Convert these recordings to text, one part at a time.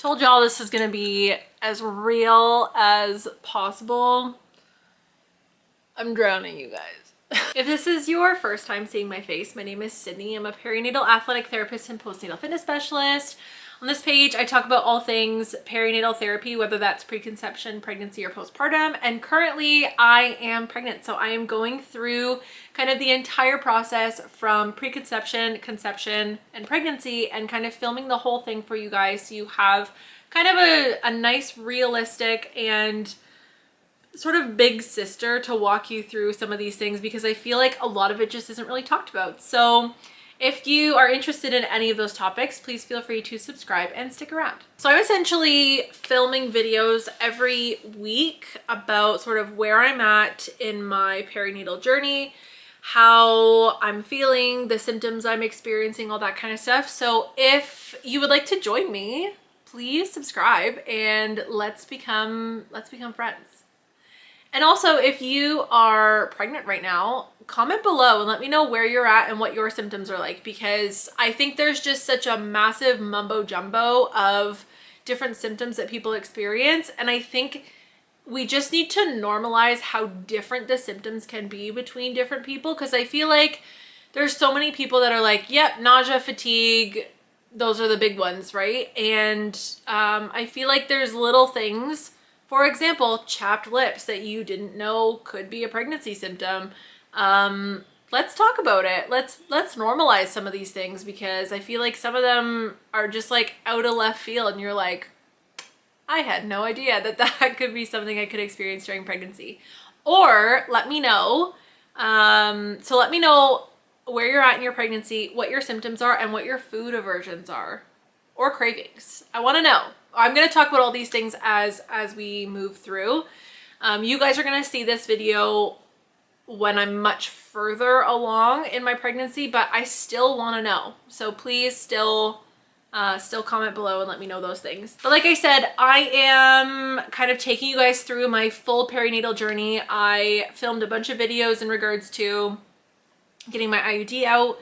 Told y'all this is gonna be as real as possible. I'm drowning, you guys. If this is your first time seeing my face, my name is Sydney. I'm a perinatal athletic therapist and postnatal fitness specialist. On this page, I talk about all things perinatal therapy, whether that's preconception, pregnancy, or postpartum. And currently I am pregnant. So I am going through kind of the entire process from preconception, conception, and pregnancy, and kind of filming the whole thing for you guys. So you have kind of a nice, realistic, and sort of big sister to walk you through some of these things, because I feel like a lot of it just isn't really talked about. So if you are interested in any of those topics, please feel free to subscribe and stick around. So I'm essentially filming videos every week about sort of where I'm at in my perinatal journey, how I'm feeling, the symptoms I'm experiencing, all that kind of stuff. So if you would like to join me, please subscribe and let's become friends. And also, if you are pregnant right now, comment below and let me know where you're at and what your symptoms are like, because I think there's just such a massive mumbo jumbo of different symptoms that people experience. And I think we just need to normalize how different the symptoms can be between different people, because I feel like there's so many people that are like, yep, nausea, fatigue, those are the big ones, right? And I feel like there's little things, for example, chapped lips, that you didn't know could be a pregnancy symptom. Let's talk about it. Let's normalize some of these things, because I feel like some of them are just like out of left field and you're like, I had no idea that that could be something I could experience during pregnancy. Or let me know. So let me know where you're at in your pregnancy, what your symptoms are, and what your food aversions are or cravings. I want to know. I'm going to talk about all these things as we move through. You guys are going to see this video when I'm much further along in my pregnancy, but I still want to know. So please still comment below and let me know those things. But like I said, I am kind of taking you guys through my full perinatal journey. I filmed a bunch of videos in regards to getting my IUD out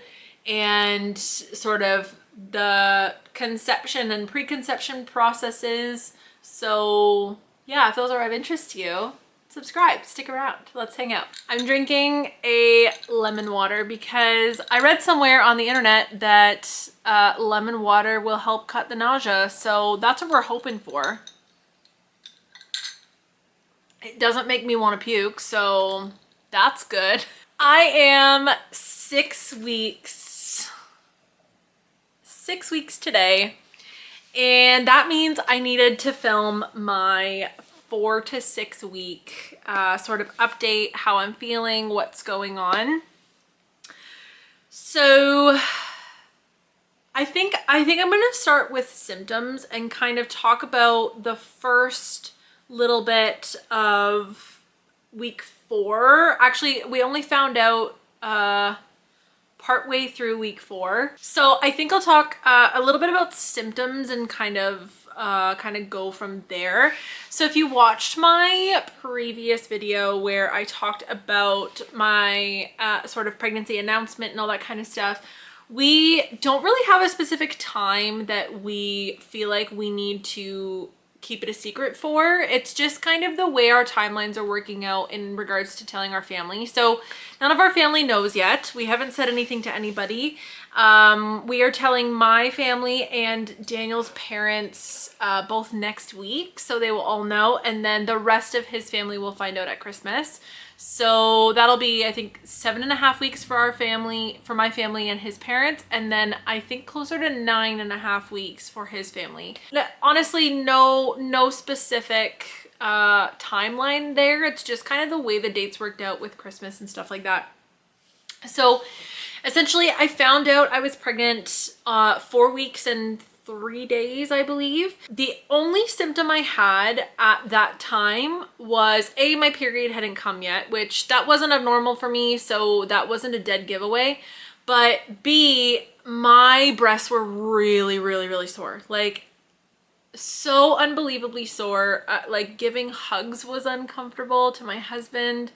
and sort of the conception and preconception processes. So yeah, if those are of interest to you, subscribe, stick around, let's hang out. I'm drinking a lemon water because I read somewhere on the internet that lemon water will help cut the nausea. So that's what we're hoping for. It doesn't make me want to puke, so that's good. I am 6 weeks today, and that means I needed to film my 4 to 6 week sort of update, how I'm feeling, what's going on. So I think I'm gonna start with symptoms and kind of talk about the first little bit of week 4. Actually, we only found out partway through week 4. So I think I'll talk a little bit about symptoms and kind of go from there. So if you watched my previous video where I talked about my sort of pregnancy announcement and all that kind of stuff, we don't really have a specific time that we feel like we need to keep it a secret for. It's just kind of the way our timelines are working out in regards to telling our family. So none of our family knows yet. We haven't said anything to anybody. We are telling my family and Daniel's parents both next week, so they will all know, and then the rest of his family will find out at Christmas. So that'll be, I think, 7.5 weeks for our family, for my family and his parents, and then I think closer to 9.5 weeks for his family. Honestly, no specific timeline there. It's just kind of the way the dates worked out with Christmas and stuff like that. So essentially, I found out I was pregnant 4 weeks and 3 days, I believe. The only symptom I had at that time was A, my period hadn't come yet, which that wasn't abnormal for me, so that wasn't a dead giveaway. But B, my breasts were really sore. Like, so unbelievably sore. Like, giving hugs was uncomfortable to my husband.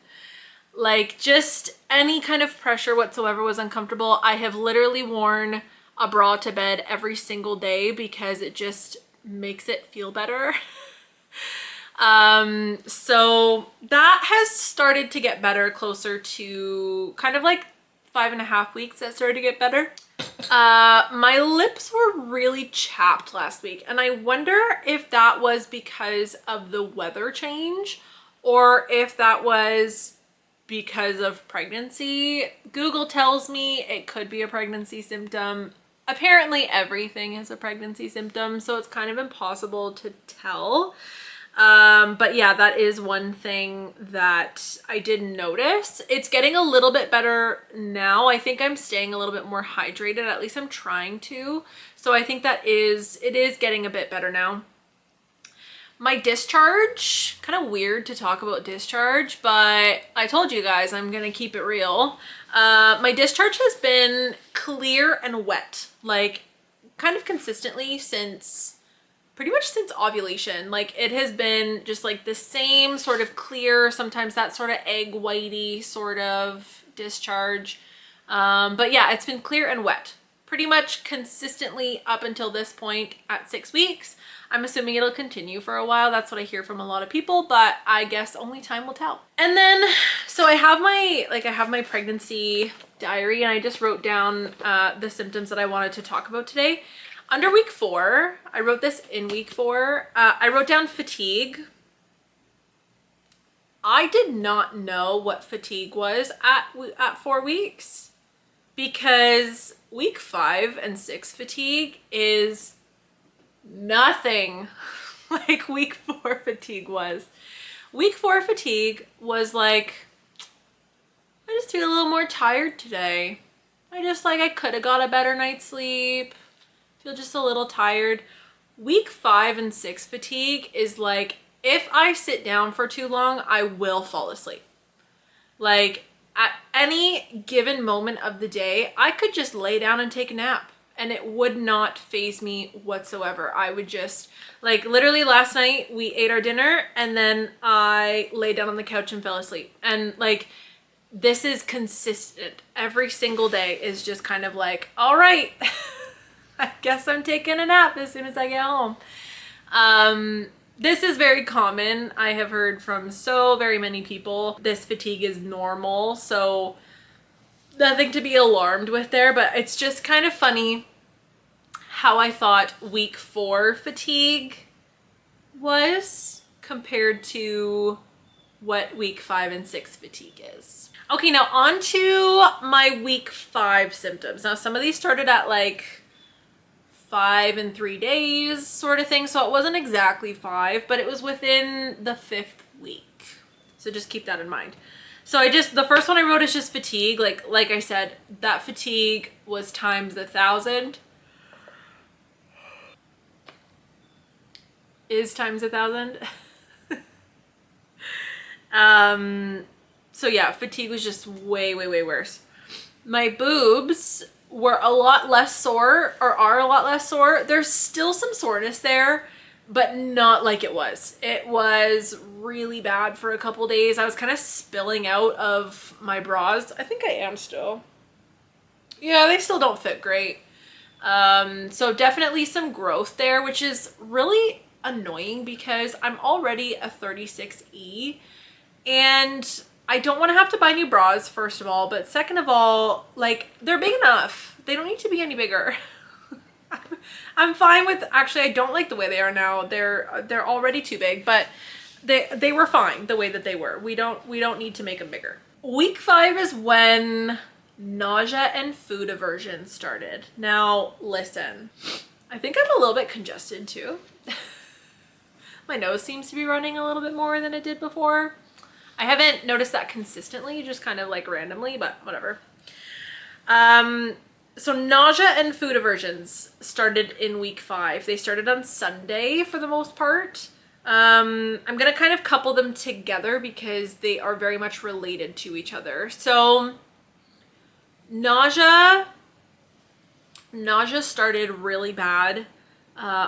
Like, just any kind of pressure whatsoever was uncomfortable. I have literally worn a bra to bed every single day because it just makes it feel better. So that has started to get better, closer to kind of like 5.5 weeks that started to get better. My lips were really chapped last week, and I wonder if that was because of the weather change or if that was because of pregnancy. Google tells me it could be a pregnancy symptom. Apparently everything is a pregnancy symptom, so it's kind of impossible to tell. But yeah, that is one thing that I did notice. It's getting a little bit better now. I think I'm staying a little bit more hydrated. At least I'm trying to. So I think it is getting a bit better now. My discharge, kind of weird to talk about discharge, but I told you guys I'm gonna keep it real. My discharge has been clear and wet, like kind of consistently pretty much since ovulation. Like it has been just like the same sort of clear, sometimes that sort of egg whitey sort of discharge. But yeah, it's been clear and wet pretty much consistently up until this point at 6 weeks. I'm assuming it'll continue for a while. That's what I hear from a lot of people, but I guess only time will tell. And then, so I have my pregnancy diary, and I just wrote down the symptoms that I wanted to talk about today. Under week 4, I wrote this in week 4, I wrote down fatigue. I did not know what fatigue was at 4 weeks, because week 5 and 6 fatigue is nothing like week 4 fatigue was. Week 4 fatigue was like, I just feel a little more tired today. I could have got a better night's sleep. Feel just a little tired. Week 5 and 6 fatigue is like, if I sit down for too long, I will fall asleep. Like at any given moment of the day, I could just lay down and take a nap and it would not faze me whatsoever. I would just, like, literally last night we ate our dinner and then I lay down on the couch and fell asleep. And like, this is consistent. Every single day is just kind of like, all right, I guess I'm taking a nap as soon as I get home. This is very common. I have heard from so very many people. This fatigue is normal, so nothing to be alarmed with there, but it's just kind of funny how I thought week 4 fatigue was compared to what week 5 and 6 fatigue is. Okay, now on to my week 5 symptoms. Now some of these started at like 5 and 3 days sort of thing, so it wasn't exactly 5, but it was within the 5th week. So just keep that in mind. So the first one I wrote is just fatigue. Like I said, that fatigue was times 1,000. Is times 1,000. So yeah, fatigue was just way, way, way worse. My boobs were a lot less sore, or are a lot less sore. There's still some soreness there, but not like it was. It was really bad for a couple days. I was kind of spilling out of my bras. I think I am still. Yeah, they still don't fit great. So definitely some growth there, which is really annoying because I'm already a 36E and I don't want to have to buy new bras, first of all, but second of all, like, they're big enough. They don't need to be any bigger. I'm fine with, actually, I don't like the way they are now. They're already too big, but they were fine the way that they were. We don't need to make them bigger. Week 5 is when nausea and food aversion started. Now, listen, I think I'm a little bit congested too. My nose seems to be running a little bit more than it did before. I haven't noticed that consistently, just kind of like randomly, but whatever. So nausea and food aversions started in week 5. They started on Sunday for the most part. I'm going to kind of couple them together because they are very much related to each other. So nausea started really bad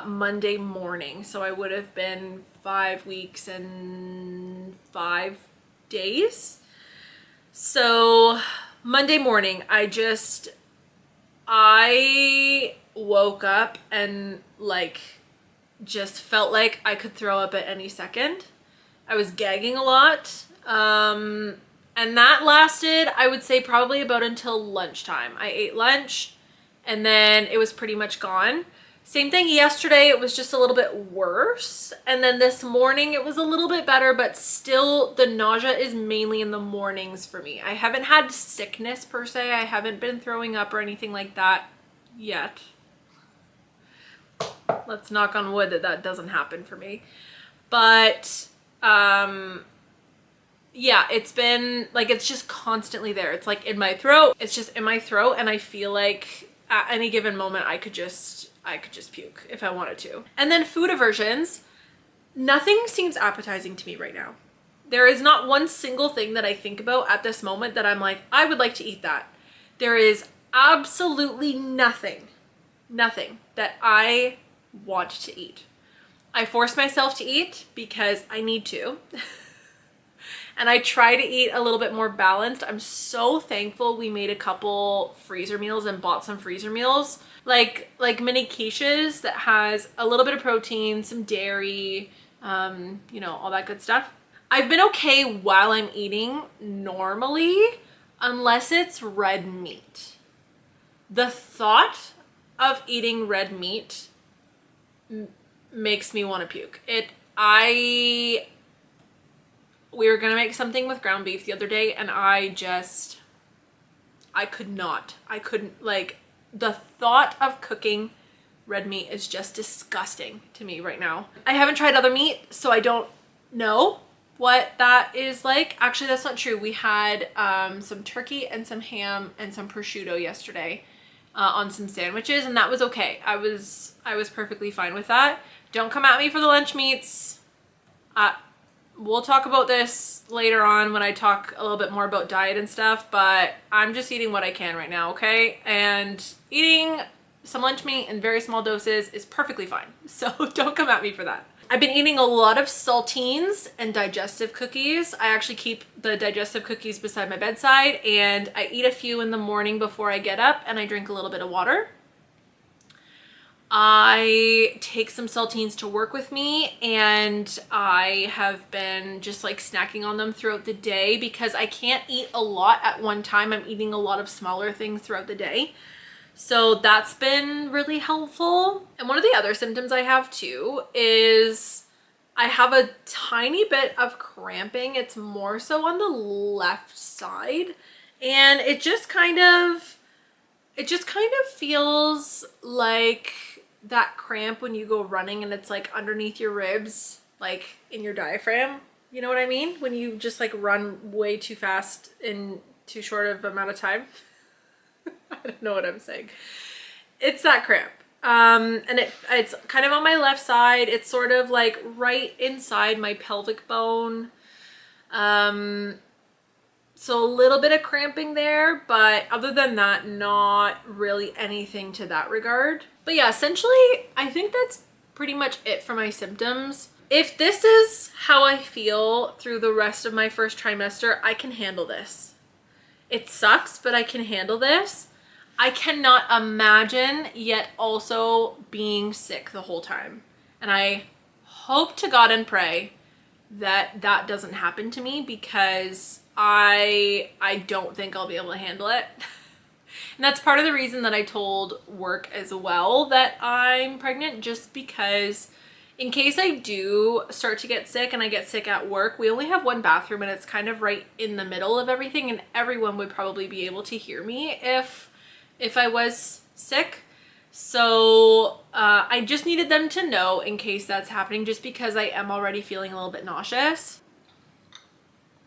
Monday morning. So I would have been 5 weeks and 5 days. So Monday morning, I woke up and like just felt like I could throw up at any second. I was gagging a lot. And that lasted, I would say, probably about until lunchtime. I ate lunch and then it was pretty much gone. Same thing yesterday, it was just a little bit worse. And then this morning it was a little bit better, but still the nausea is mainly in the mornings for me. I haven't had sickness per se. I haven't been throwing up or anything like that yet. Let's knock on wood that that doesn't happen for me. But yeah, it's been like, it's just constantly there. It's like in my throat. It's just in my throat, and I feel like at any given moment I could just puke if I wanted to. And then food aversions. Nothing seems appetizing to me right now. There is not one single thing that I think about at this moment that I'm like, I would like to eat that. There is absolutely nothing that I want to eat. I force myself to eat because I need to. And I try to eat a little bit more balanced. I'm so thankful we made a couple freezer meals and bought some freezer meals. Like mini quiches that has a little bit of protein, some dairy, you know, all that good stuff. I've been okay while I'm eating normally, unless it's red meat. The thought of eating red meat makes me want to puke. We were gonna make something with ground beef the other day, and I couldn't, like, the thought of cooking red meat is just disgusting to me right now. I haven't tried other meat, so I don't know what that is like. Actually, that's not true. We had some turkey and some ham and some prosciutto yesterday on some sandwiches, and that was okay. I was perfectly fine with that. Don't come at me for the lunch meats. We'll talk about this later on when I talk a little bit more about diet and stuff, but I'm just eating what I can right now, okay? And eating some lunch meat in very small doses is perfectly fine. So don't come at me for that. I've been eating a lot of saltines and digestive cookies. I actually keep the digestive cookies beside my bedside, and I eat a few in the morning before I get up, and I drink a little bit of water. I take some saltines to work with me, and I have been just like snacking on them throughout the day because I can't eat a lot at one time. I'm eating a lot of smaller things throughout the day. So that's been really helpful. And one of the other symptoms I have too is I have a tiny bit of cramping. It's more so on the left side, and it just kind of feels like that cramp when you go running and it's like underneath your ribs, like in your diaphragm. You know what I mean? When you just like run way too fast in too short of amount of time. I don't know what I'm saying. It's that cramp. And it's kind of on my left side. It's sort of like right inside my pelvic bone. So a little bit of cramping there, but other than that, not really anything to that regard. But yeah, essentially, I think that's pretty much it for my symptoms. If this is how I feel through the rest of my first trimester, I can handle this. It sucks, but I can handle this. I cannot imagine yet also being sick the whole time. And I hope to God and pray that that doesn't happen to me, because I don't think I'll be able to handle it. And that's part of the reason that I told work as well that I'm pregnant, just because in case I do start to get sick and I get sick at work, we only have one bathroom and it's kind of right in the middle of everything, and everyone would probably be able to hear me if I was sick. So I just needed them to know in case that's happening, just because I am already feeling a little bit nauseous.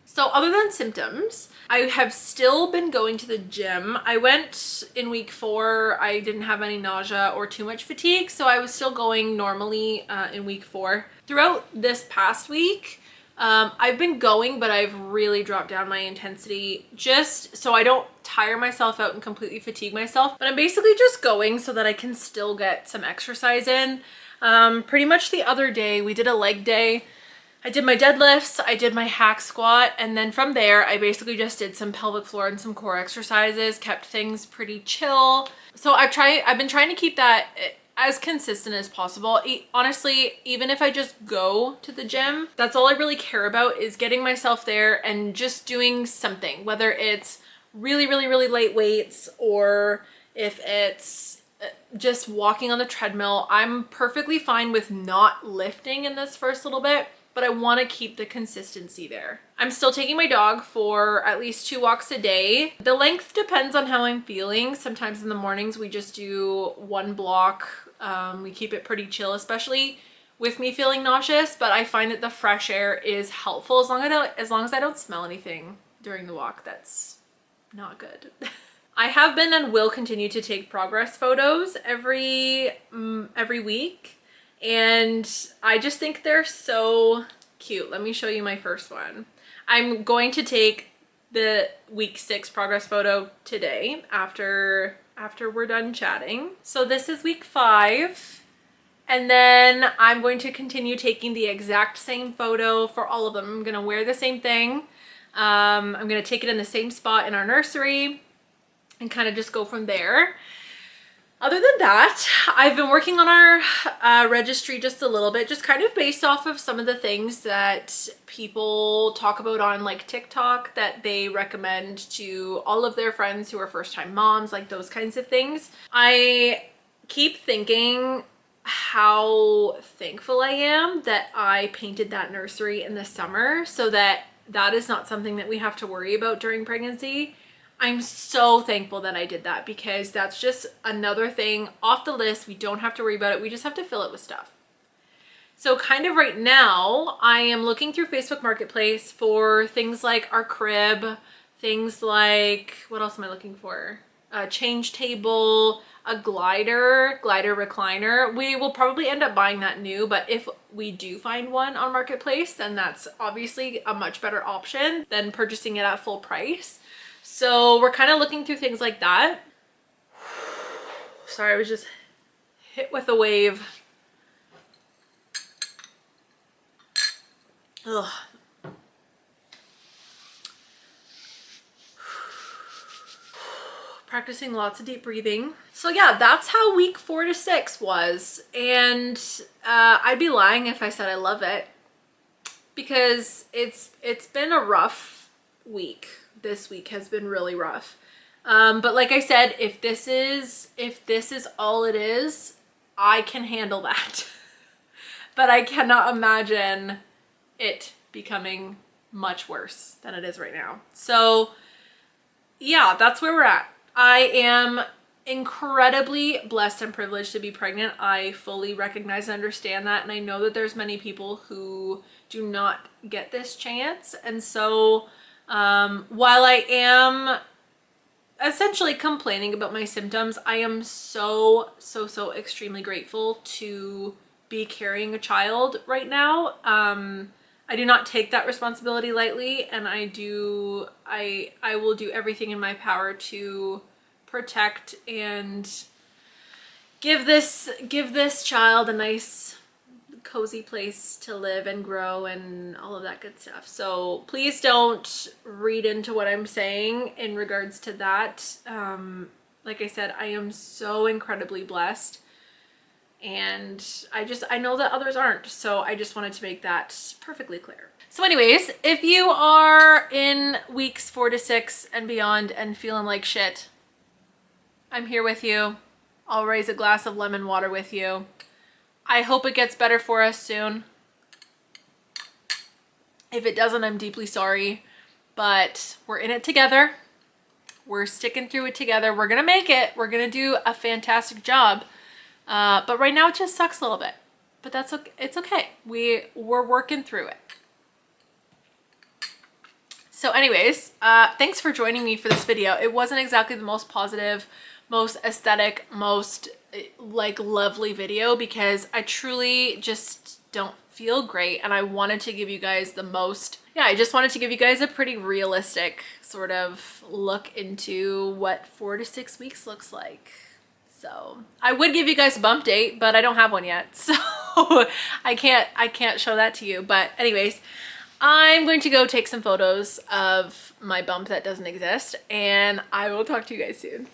So other than symptoms, I have still been going to the gym. I went in week 4. I didn't have any nausea or too much fatigue, so I was still going normally in week 4. Throughout this past week, I've been going, but I've really dropped down my intensity just so I don't tire myself out and completely fatigue myself. But I'm basically just going so that I can still get some exercise in. Pretty much the other day, we did a leg day. I did my deadlifts, I did my hack squat, and then from there, I basically just did some pelvic floor and some core exercises, kept things pretty chill. So I've been trying to keep that as consistent as possible. Honestly, even if I just go to the gym, that's all I really care about, is getting myself there and just doing something, whether it's really, really, really light weights or if it's just walking on the treadmill. I'm perfectly fine with not lifting in this first little bit, but I want to keep the consistency there. I'm still taking my dog for at least 2 walks a day. The length depends on how I'm feeling. Sometimes in the mornings we just do 1 block. We keep it pretty chill, especially with me feeling nauseous, but I find that the fresh air is helpful as long as I don't smell anything during the walk. That's not good. I have been and will continue to take progress photos every week. And I just think they're so cute. Let me show you my first one. I'm going to take the week 6 progress photo today after we're done chatting. So this is week 5. And then I'm going to continue taking the exact same photo for all of them. I'm gonna wear the same thing. I'm gonna take it in the same spot in our nursery and kind of just go from there. Other than that, I've been working on our registry just a little bit, just kind of based off of some of the things that people talk about on like TikTok that they recommend to all of their friends who are first-time moms, like those kinds of things. I keep thinking how thankful I am that I painted that nursery in the summer so that that is not something that we have to worry about during pregnancy. I'm so thankful that I did that, because that's just another thing off the list. We don't have to worry about it. We just have to fill it with stuff. So kind of right now, I am looking through Facebook Marketplace for things like our crib, things like, what else am I looking for? A change table, a glider recliner. We will probably end up buying that new, but if we do find one on Marketplace, then that's obviously a much better option than purchasing it at full price. So we're kind of looking through things like that. Sorry, I was just hit with a wave. Ugh. Practicing lots of deep breathing. So yeah, that's how week 4 to 6 was. And I'd be lying if I said I love it, because it's been a rough week. This week has been really rough. But like I said, if this is all it is, I can handle that. But I cannot imagine it becoming much worse than it is right now. So yeah, that's where we're at. I am incredibly blessed and privileged to be pregnant. I fully recognize and understand that. And I know that there's many people who do not get this chance. And so while I am essentially complaining about my symptoms, I am so extremely grateful to be carrying a child right now. I do not take that responsibility lightly, and I will do everything in my power to protect and give this child a nice cozy place to live and grow and all of that good stuff. So please don't read into what I'm saying in regards to that. Like I said, I am so incredibly blessed, and I know that others aren't, so I just wanted to make that perfectly clear. So anyways, if you are in weeks 4 to 6 and beyond and feeling like shit, I'm here with you. I'll raise a glass of lemon water with you. I hope it gets better for us soon. If it doesn't, I'm deeply sorry, but we're in it together. We're sticking through it together. We're gonna make it. We're gonna do a fantastic job. But right now it just sucks a little bit, but that's okay. It's okay. We're working through it. So anyways, thanks for joining me for this video. It wasn't exactly the most positive, most aesthetic, most like lovely video, because I truly just don't feel great, and I wanted to give you guys I just wanted to give you guys a pretty realistic sort of look into what 4 to 6 weeks looks like. So I would give you guys a bump date, but I don't have one yet, so I can't show that to you. But anyways, I'm going to go take some photos of my bump that doesn't exist, and I will talk to you guys soon.